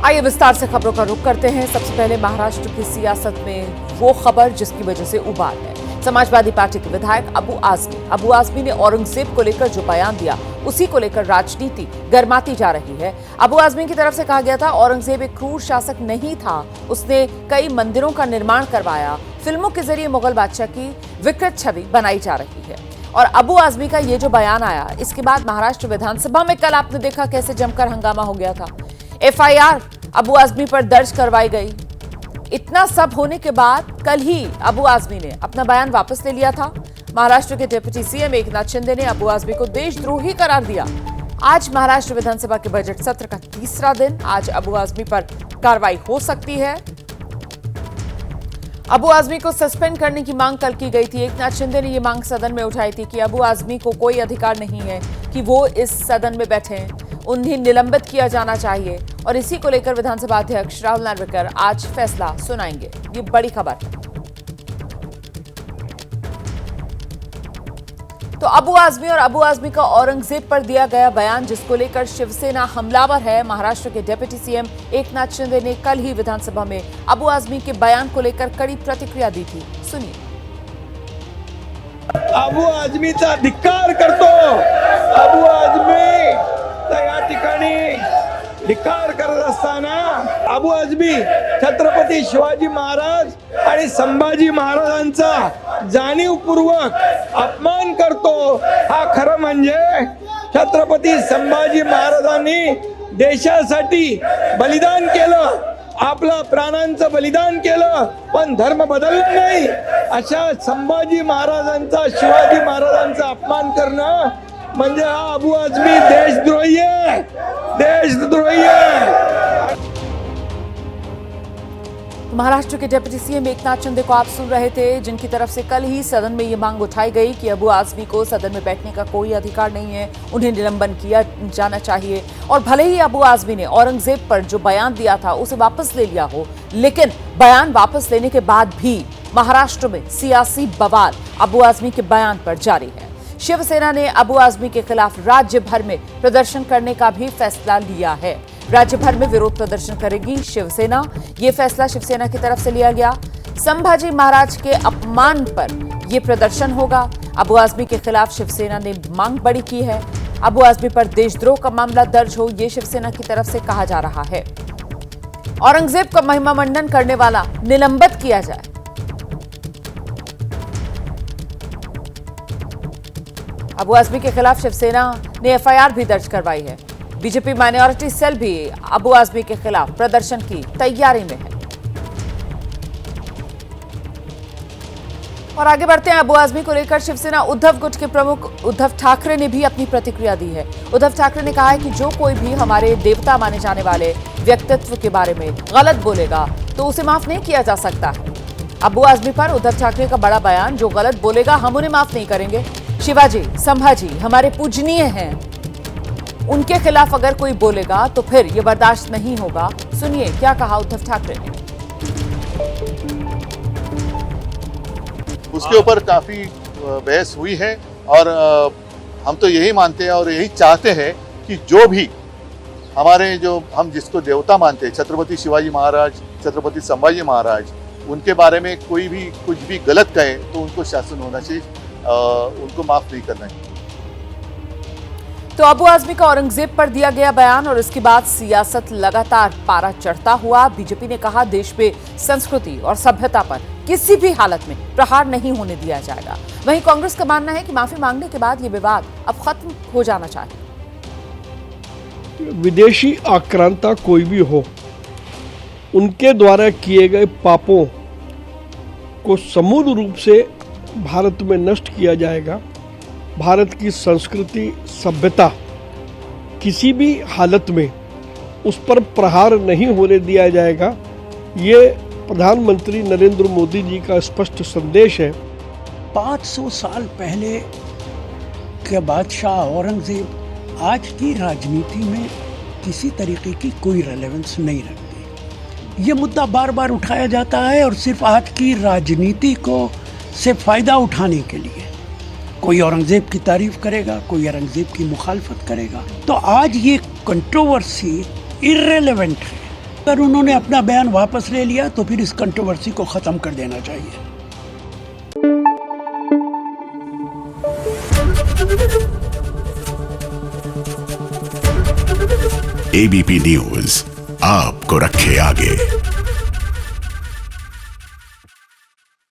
आइए विस्तार से खबरों का रुख करते हैं। सबसे पहले महाराष्ट्र की सियासत में वो खबर जिसकी वजह से उबाल है। समाजवादी पार्टी के विधायक अबू आजमी ने औरंगजेब को लेकर जो बयान दिया, उसी को लेकर राजनीति गर्माती जा रही है। अबू आजमी की तरफ से कहा गया था औरंगजेब एक क्रूर शासक नहीं था, उसने कई मंदिरों का निर्माण करवाया। फिल्मों के जरिए मुगल बादशाह की विकृत छवि बनाई जा रही है। और अबू आजमी का ये जो बयान आया, इसके बाद महाराष्ट्र विधानसभा में कल आपने देखा कैसे जमकर हंगामा हो गया था। एफआईआर अबू आजमी पर दर्ज करवाई गई। इतना सब होने के बाद कल ही अबू आजमी ने अपना बयान वापस ले लिया था। महाराष्ट्र के डिप्टी सीएम एकनाथ शिंदे ने अबू आजमी को देशद्रोही करार दिया। आज महाराष्ट्र विधानसभा के बजट सत्र का तीसरा दिन। आज अबू आजमी पर कार्रवाई हो सकती है। अबू आजमी को सस्पेंड करने की मांग कल की गई थी। एकनाथ शिंदे ने यह मांग सदन में उठाई थी कि अबू आजमी को कोई अधिकार नहीं है कि वो इस सदन में बैठे, उन्हें निलंबित किया जाना चाहिए। और इसी को लेकर विधानसभा अध्यक्ष राहुल नार्वेकर आज फैसला सुनाएंगे। ये बड़ी खबर है। तो अबू आजमी का औरंगजेब पर दिया गया बयान, जिसको लेकर शिवसेना हमलावर है। महाराष्ट्र के डिप्टी सीएम एकनाथ शिंदे ने कल ही विधानसभा में अबू आजमी के बयान को लेकर कड़ी प्रतिक्रिया दी थी। सुनिए। अबू आजमीचा धिक्कार करतो। अबू आजमी या ठिकाणी धिक्कार करत असताना अबू आजमी छत्रपती शिवाजी महाराज आणि संभाजी महाराजांचा जाणीवपूर्वक अपमान करतो। हा खरं म्हणजे छत्रपती संभाजी महाराजांनी देशासाठी बलिदान केलं, आपला प्राणांचं बलिदान केलं, पण धर्म बदलला नाही। अशा संभाजी महाराजांचा, शिवाजी महाराजांचा अपमान करणं म्हणजे हा अबू आजमी देशद्रोही आहे, देशद्रोही है। महाराष्ट्र के डिप्टी सीएम एकनाथ शिंदे को आप सुन रहे थे, जिनकी तरफ से कल ही सदन में ये मांग उठाई गई कि अबू आजमी को सदन में बैठने का कोई अधिकार नहीं है, उन्हें निलंबन किया जाना चाहिए। और भले ही अबू आजमी ने औरंगजेब पर जो बयान दिया था उसे वापस ले लिया हो, लेकिन बयान वापस लेने के बाद भी महाराष्ट्र में सियासी बवाल अबू आजमी के बयान पर जारी है। शिवसेना ने अबू आजमी के खिलाफ राज्य भर में प्रदर्शन करने का भी फैसला लिया है। राज्य भर में विरोध प्रदर्शन करेगी शिवसेना। ये फैसला शिवसेना की तरफ से लिया गया। संभाजी महाराज के अपमान पर यह प्रदर्शन होगा। अबू आजमी के खिलाफ शिवसेना ने मांग बड़ी की है। अबू आजमी पर देशद्रोह का मामला दर्ज हो, यह शिवसेना की तरफ से कहा जा रहा है। औरंगजेब का महिमा मंडन करने वाला निलंबित किया जाए। अबू आजमी के खिलाफ शिवसेना ने एफआईआर भी दर्ज करवाई है। बीजेपी माइनॉरिटी सेल भी अबू आजमी के खिलाफ प्रदर्शन की तैयारी में है। और आगे बढ़ते हैं। अबू आजमी को लेकर शिवसेना उद्धव गुट के प्रमुख उद्धव ठाकरे ने भी अपनी प्रतिक्रिया दी है। उद्धव ठाकरे ने कहा है कि जो कोई भी हमारे देवता माने जाने वाले व्यक्तित्व के बारे में गलत बोलेगा तो उसे माफ नहीं किया जा सकता है। अबू आजमी पर उद्धव ठाकरे का बड़ा बयान, जो गलत बोलेगा हम उन्हें माफ नहीं करेंगे। शिवाजी, संभाजी हमारे पूजनीय हैं, उनके खिलाफ अगर कोई बोलेगा तो फिर यह बर्दाश्त नहीं होगा। सुनिए क्या कहा उद्धव ठाकरे ने। उसके ऊपर काफी बहस हुई है और हम तो यही मानते हैं और यही चाहते हैं कि जो भी हमारे हम जिसको देवता मानते हैं, छत्रपति शिवाजी महाराज, छत्रपति संभाजी महाराज, उनके बारे में कोई भी कुछ भी गलत कहे तो उनको शासन होना चाहिए, उनको माफ नहीं करना है। तो अबू आजमी का औरंगजेब पर दिया गया बयान और इसके बाद सियासत लगातार पारा चढ़ता हुआ। बीजेपी ने कहा देश में संस्कृति और सभ्यता पर किसी भी हालत में प्रहार नहीं होने दिया जाएगा। वहीं कांग्रेस का मानना है कि माफी मांगने के बाद ये विवाद अब खत्म हो जाना चाहिए। विदेशी आक्रांता कोई भी हो, उनके द्वारा किए गए पापों को समूल रूप से भारत में नष्ट किया जाएगा। भारत की संस्कृति, सभ्यता किसी भी हालत में उस पर प्रहार नहीं होने दिया जाएगा। ये प्रधानमंत्री नरेंद्र मोदी जी का स्पष्ट संदेश है। 500 साल पहले के बादशाह औरंगजेब आज की राजनीति में किसी तरीके की कोई रेलेवेंस नहीं रखते। ये मुद्दा बार बार उठाया जाता है और सिर्फ आज की राजनीति को से फायदा उठाने के लिए कोई औरंगजेब की तारीफ करेगा, कोई औरंगजेब की मुखालफत करेगा। तो आज ये कंट्रोवर्सी इर्रेलेवेंट है, अगर उन्होंने अपना बयान वापस ले लिया तो फिर इस कंट्रोवर्सी को खत्म कर देना चाहिए। एबीपी न्यूज आपको रखे आगे।